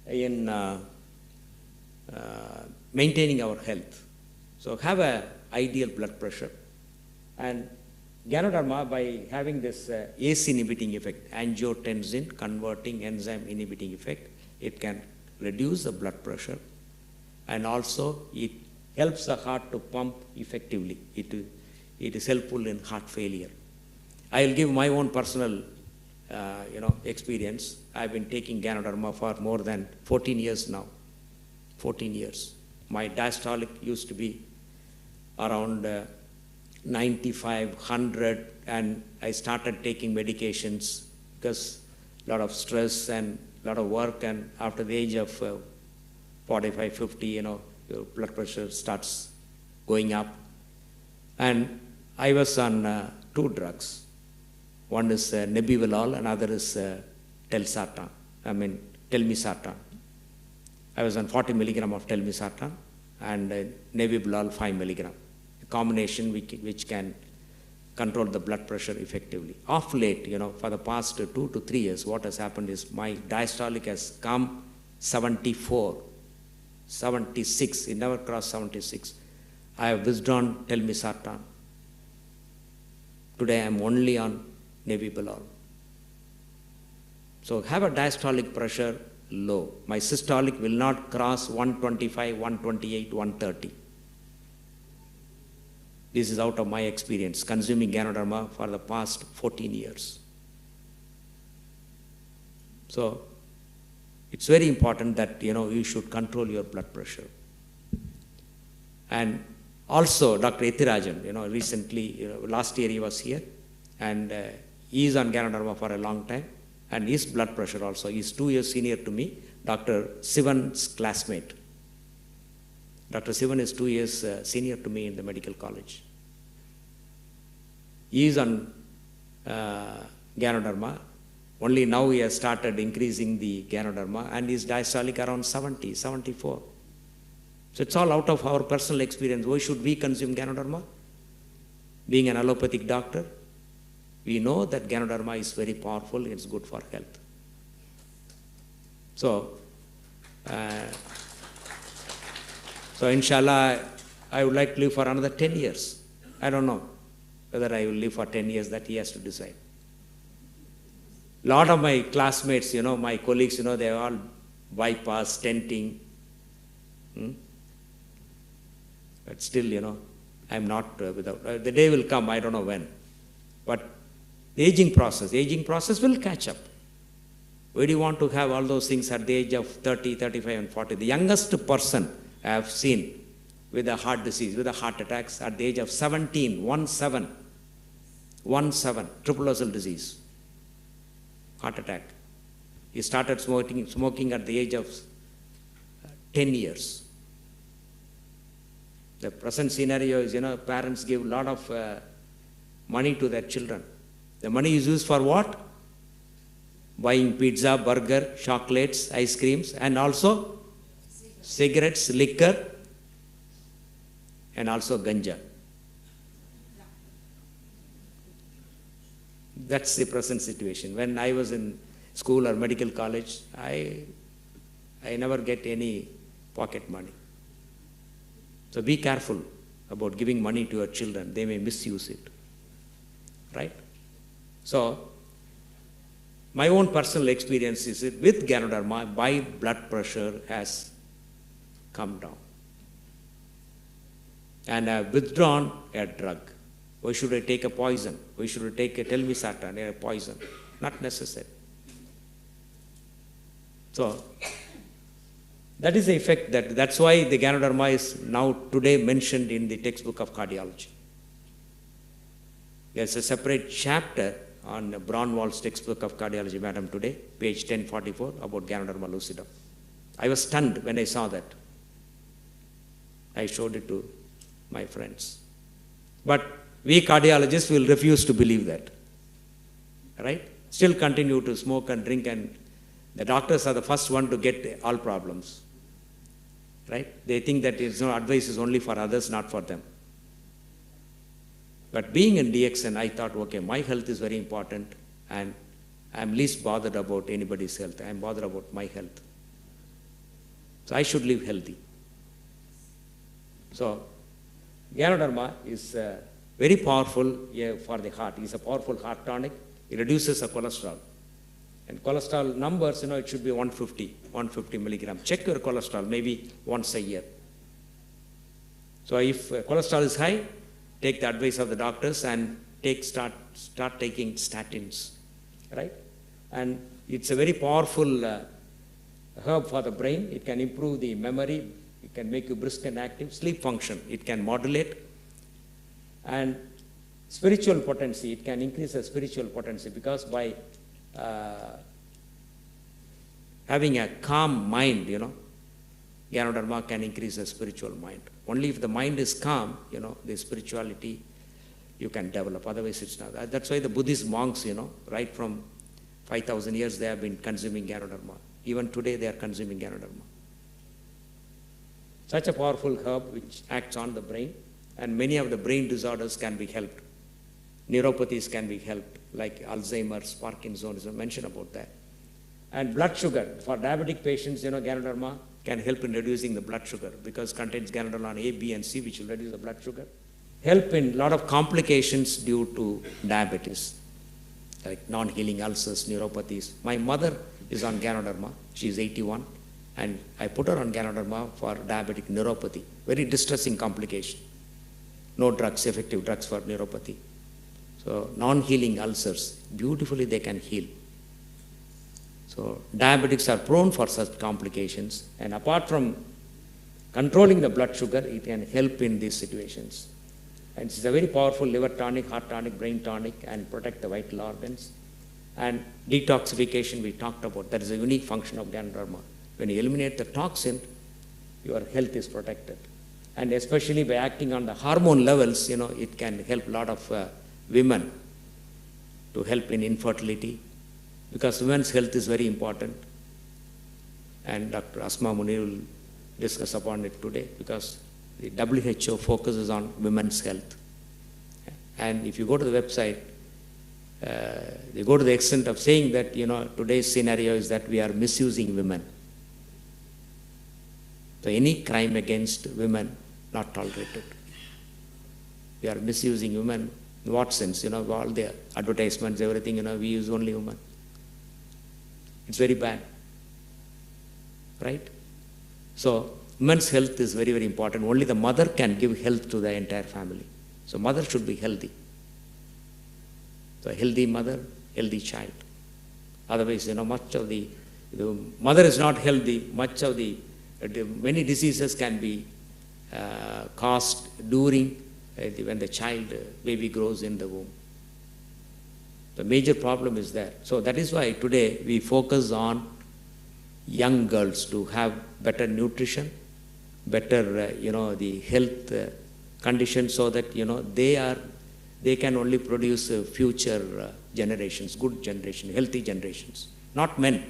in maintaining our health. So, have an ideal blood pressure. And Ganoderma, by having this ACE inhibiting effect, angiotensin converting enzyme inhibiting effect, it can reduce the blood pressure, and also it helps the heart to pump effectively. It is helpful in heart failure. I will give my own personal experience. I've been taking Ganoderma for more than 14 years now. 14 years. My diastolic used to be around 95, 100, and I started taking medications because a lot of stress and a lot of work, and after the age of 45, 50, your blood pressure starts going up. And I was on 2 drugs. One is Nebivolol, another is Telmisartan. I was on 40 milligram of Telmisartan and Nebivolol 5 milligram. Combination which can control the blood pressure effectively. Of late, for the past 2 to 3 years, what has happened is my diastolic has come 74, 76, it never crossed 76. I have withdrawn Telmisartan. Today I am only on Nebivolol. So have a diastolic pressure low. My systolic will not cross 125, 128, 130. This is out of my experience, consuming Ganoderma for the past 14 years. So, it's very important that, you should control your blood pressure. And also, Dr. Ethirajan, recently, last year he was here, and he is on Ganoderma for a long time, and his blood pressure also, he is 2 years senior to me, Dr. Sivan's classmate. Dr. Sivan is 2 years senior to me in the medical college. He is on Ganoderma. Only now he has started increasing the Ganoderma, and his diastolic around 70, 74. So it's all out of our personal experience. Why should we consume Ganoderma? Being an allopathic doctor, we know that Ganoderma is very powerful, it's good for health. So inshallah, I would like to live for another 10 years. I don't know whether I will live for 10 years, that he has to decide. A lot of my classmates, my colleagues, they are all bypass, stenting. But still, I'm not without. The day will come, I don't know when. But the aging process will catch up. Why do you want to have all those things at the age of 30, 35, and 40? The youngest person I have seen with a heart disease, with a heart attacks at the age of 17, 17, triple vessel disease, heart attack. He started smoking at the age of 10 years. The present scenario is, parents give a lot of money to their children. The money is used for what? Buying pizza, burger, chocolates, ice creams, and also cigarettes, liquor, and also ganja. That's the present situation. When I was in school or medical college, I never get any pocket money. So be careful about giving money to your children. They may misuse it. Right? So, my own personal experience is that with Ganoderma, my blood pressure has come down. And I have withdrawn a drug. Why should I take a poison? Why should I take a Telmisartan, a poison? Not necessary. So, that is the effect. That's why the Ganoderma is now today mentioned in the textbook of cardiology. There's a separate chapter on Braunwald's textbook of cardiology, madam, today, page 1044, about Ganoderma lucidum. I was stunned when I saw that. I showed it to my friends. But We cardiologists will refuse to believe that. Right? Still continue to smoke and drink, and the doctors are the first one to get all problems. Right? They think that advice is only for others, not for them. But being in DXN, I thought, okay, my health is very important, and I'm least bothered about anybody's health. I'm bothered about my health. So I should live healthy. So Ganoderma is very powerful for the heart. It's a powerful heart tonic. It reduces the cholesterol. And cholesterol numbers, it should be 150 milligram. Check your cholesterol maybe once a year. So if cholesterol is high, take the advice of the doctors and start taking statins, right? And it's a very powerful herb for the brain. It can improve the memory. It can make you brisk and active. Sleep function, it can modulate. And spiritual potency, it can increase the spiritual potency, because by having a calm mind, Ganoderma can increase the spiritual mind. Only if the mind is calm, the spirituality you can develop. Otherwise, it's not. That's why the Buddhist monks, right from 5,000 years, they have been consuming Ganoderma. Even today, they are consuming Ganoderma. Such a powerful herb which acts on the brain, and many of the brain disorders can be helped. Neuropathies can be helped, like Alzheimer's, Parkinson's, I mentioned about that. And blood sugar, for diabetic patients, Ganoderma can help in reducing the blood sugar, because contains Ganoderma A, B, and C, which will reduce the blood sugar. Help in a lot of complications due to diabetes, like non-healing ulcers, neuropathies. My mother is on Ganoderma. She is 81, and I put her on Ganoderma for diabetic neuropathy. Very distressing complication. No drugs, effective drugs for neuropathy. So non-healing ulcers, beautifully they can heal. So diabetics are prone for such complications, and apart from controlling the blood sugar, it can help in these situations. And it's a very powerful liver tonic, heart tonic, brain tonic, and protect the vital organs. And detoxification we talked about. That is a unique function of Ganoderma. When you eliminate the toxin, your health is protected. And especially by acting on the hormone levels, it can help a lot of women to help in infertility, because women's health is very important. And Dr. Asma Munir will discuss upon it today, because the WHO focuses on women's health. And if you go to the website, they go to the extent of saying that, today's scenario is that we are misusing women. So any crime against women, not tolerated. We are misusing women. In what sense? All the advertisements, everything, we use only women. It's very bad. Right? So women's health is very, very important. Only the mother can give health to the entire family. So mother should be healthy. So a healthy mother, healthy child. Otherwise, much of the mother is not healthy, many diseases can be caused during when the baby grows in the womb. The major problem is there. So that is why today we focus on young girls to have better nutrition, better, the health conditions, so that, they can only produce future generations, good generation, healthy generations, not men.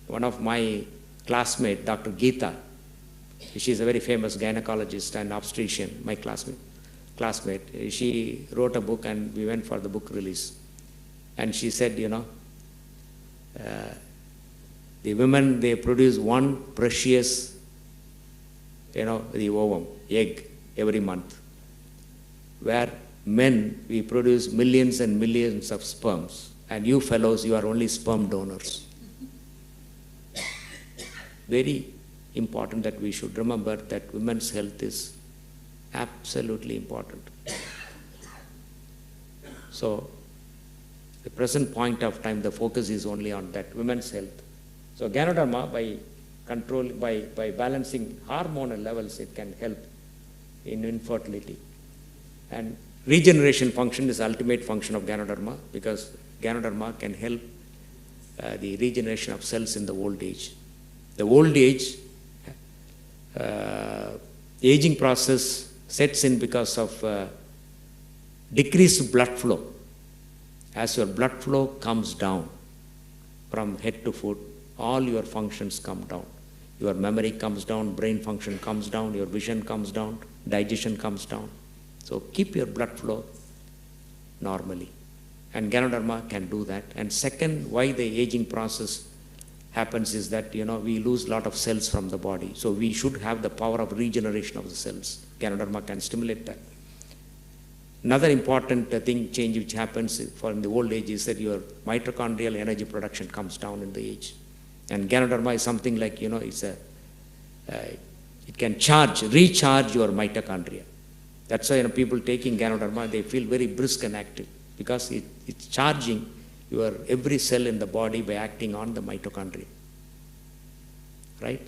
One of my classmates, Dr. Geeta, she is a very famous gynecologist and obstetrician, my classmate. She wrote a book, and we went for the book release. And she said, the women, they produce one precious, the ovum, egg, every month. Where men, we produce millions and millions of sperms. And you fellows, you are only sperm donors. Very important that we should remember that women's health is absolutely important. So, the present point of time, the focus is only on that, women's health. So, Ganoderma, by balancing hormonal levels, it can help in infertility. And regeneration function is the ultimate function of Ganoderma, because Ganoderma can help the regeneration of cells in the old age. The old age, aging process sets in because of decreased blood flow. As your blood flow comes down from head to foot, all your functions come down. Your memory comes down, brain function comes down, your vision comes down, digestion comes down. So keep your blood flow normally. And Ganoderma can do that. And second, why the aging process happens is that, we lose a lot of cells from the body. So we should have the power of regeneration of the cells. Ganoderma can stimulate that. Another important change which happens in the old age is that your mitochondrial energy production comes down in the age. And Ganoderma is something like, it can recharge your mitochondria. That's why people taking Ganoderma, they feel very brisk and active because it's charging your every cell in the body by acting on the mitochondria. Right?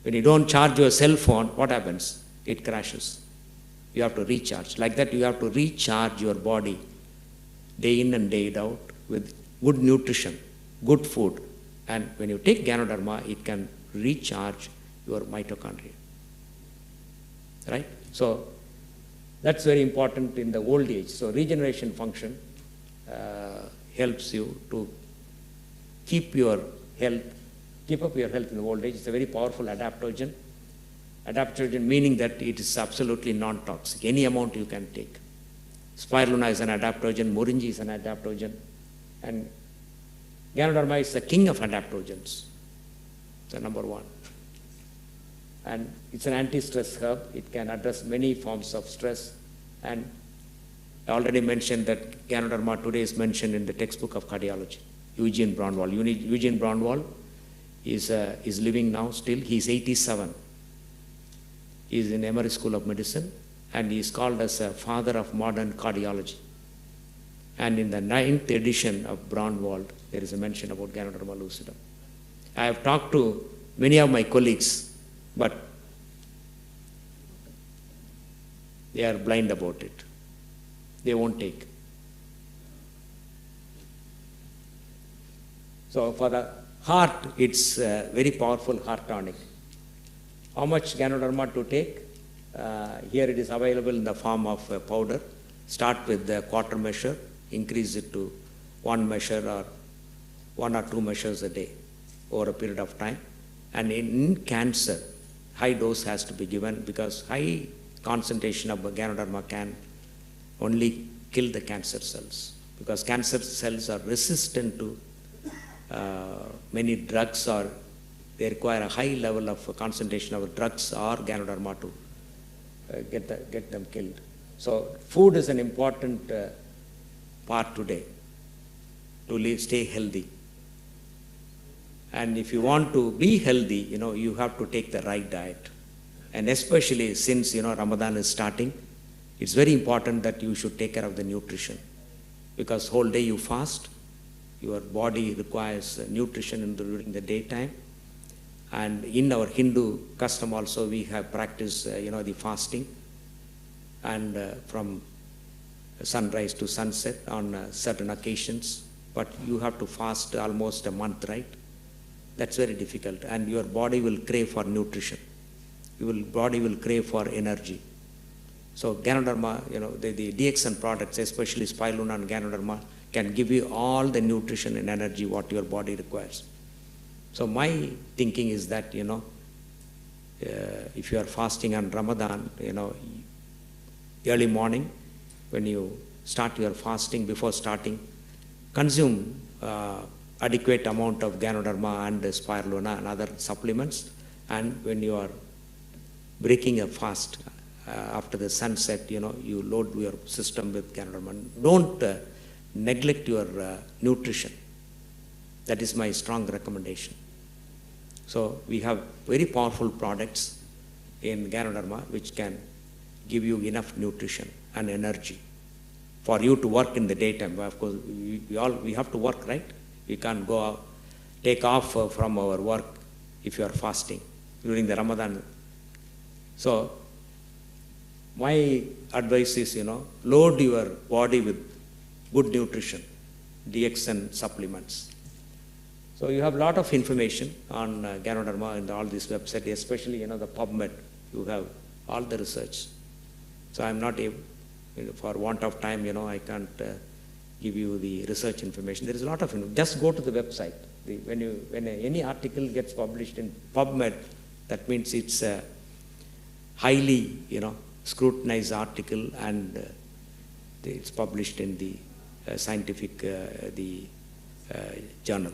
When you don't charge your cell phone, what happens? It crashes. You have to recharge. Like that, you have to recharge your body day in and day out with good nutrition, good food. And when you take Ganoderma, it can recharge your mitochondria. Right? So that's very important in the old age. So regeneration function helps you to keep up your health in the old age. It's a very powerful adaptogen. Adaptogen meaning that it is absolutely non-toxic. Any amount you can take. Spirulina is an adaptogen, Moringa is an adaptogen, and Ganoderma is the king of adaptogens. So number one. And it's an anti-stress herb. It can address many forms of stress. And I already mentioned that Ganoderma today is mentioned in the textbook of cardiology. Eugene Braunwald. Eugene Braunwald is living now still. He's 87. He is in Emory School of Medicine, and he is called as a father of modern cardiology. And in the 9th edition of Braunwald, there is a mention about Ganoderma lucidum. I have talked to many of my colleagues, but they are blind about it. They won't take. So for the heart, it's a very powerful heart tonic. How much Ganoderma to take? Here it is available in the form of a powder. Start with the quarter measure, increase it to 1 measure or 1 or 2 measures a day over a period of time. And in cancer, high dose has to be given because high concentration of Ganoderma can only kill the cancer cells, because cancer cells are resistant to many drugs, or they require a high level of concentration of drugs or Ganoderma to get them killed. So food is an important part today to stay healthy. And if you want to be healthy, you have to take the right diet. And especially since, Ramadan is starting, it's very important that you should take care of the nutrition, because whole day you fast, your body requires nutrition during the daytime. And in our Hindu custom also, we have practiced, the fasting, and from sunrise to sunset on certain occasions. But you have to fast almost a month, right? That's very difficult, and your body will crave for nutrition. Your body will crave for energy. So Ganoderma, the DXN products, especially Spirulina and Ganoderma, can give you all the nutrition and energy what your body requires. So my thinking is that, if you are fasting on Ramadan, early morning, when you start your fasting, before starting, consume adequate amount of Ganoderma and Spirulina and other supplements. And when you are breaking a fast, after the sunset, you load your system with Ganoderma. Don't neglect your nutrition. That is my strong recommendation. So we have very powerful products in Ganoderma which can give you enough nutrition and energy for you to work in the daytime. Of course, we have to work, right? We can't go out, take off from our work if you are fasting during the Ramadan. So my advice is, load your body with good nutrition, DXN supplements. So you have a lot of information on Ganoderma and all these websites, especially, the PubMed. You have all the research. So I'm not For want of time, I can't give you the research information. There is a lot of just go to the website. When any article gets published in PubMed, that means it's a highly, scrutinized article, and it's published in the scientific journal.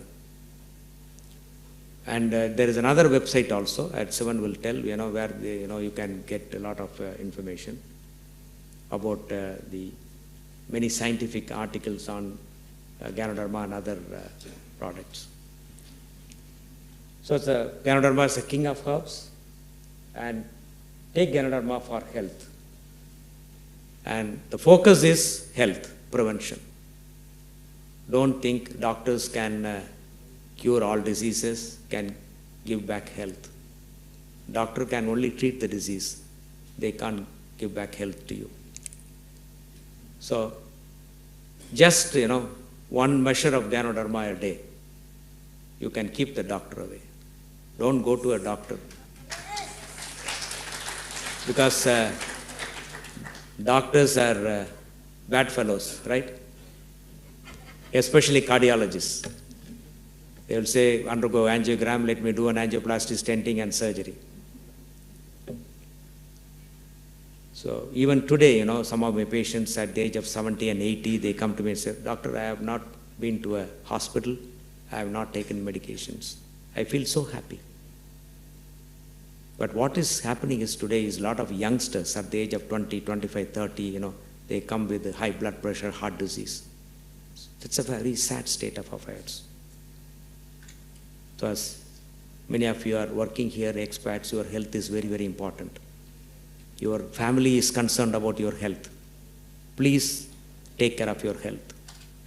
And there is another website also, at Sivan will tell, where you can get a lot of information about the many scientific articles on Ganoderma and other products. So Ganoderma is the king of herbs, and take Ganoderma for health. And the focus is health, prevention. Don't think doctors can cure all diseases, can give back health. Doctor can only treat the disease. They can't give back health to you. So just, one measure of Ganoderma a day, you can keep the doctor away. Don't go to a doctor. Because doctors are bad fellows, right? Especially cardiologists. They will say, undergo angiogram, let me do an angioplasty, stenting, and surgery. So even today, some of my patients at the age of 70 and 80, they come to me and say, Doctor, I have not been to a hospital. I have not taken medications. I feel so happy. But what is happening is today is a lot of youngsters at the age of 20, 25, 30, they come with high blood pressure, heart disease. It's a very sad state of affairs. So as many of you are working here, expats, your health is very, very important. Your family is concerned about your health. Please take care of your health.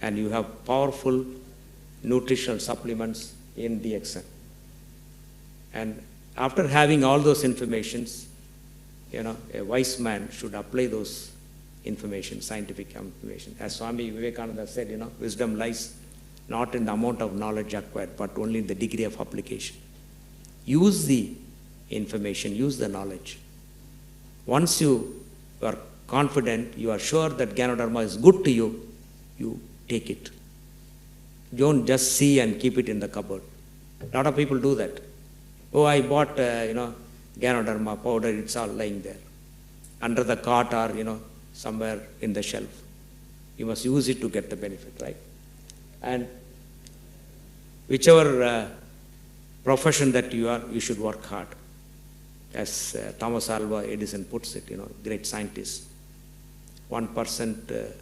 And you have powerful nutritional supplements in DXN. And after having all those informations, a wise man should apply those information, scientific information. As Swami Vivekananda said, wisdom lies not in the amount of knowledge acquired, but only in the degree of application. Use the information, use the knowledge. Once you are confident, you are sure that Ganoderma is good to you, you take it. Don't just see and keep it in the cupboard. A lot of people do that. Oh, I bought, Ganoderma powder, it's all lying there. Under the cot or, somewhere in the shelf. You must use it to get the benefit, right? And whichever profession that you are, you should work hard. As Thomas Alva Edison puts it, great scientist. 1%,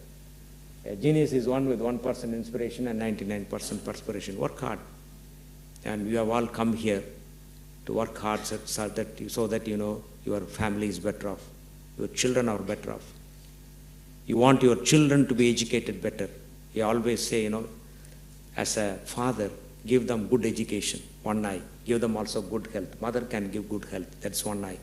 genius is one with 1% inspiration and 99% perspiration. Work hard. And we have all come here to work hard so that your family is better off. Your children are better off. You want your children to be educated better. You always say, as a father, give them good education, one eye. Give them also good health. Mother can give good health. That's one eye.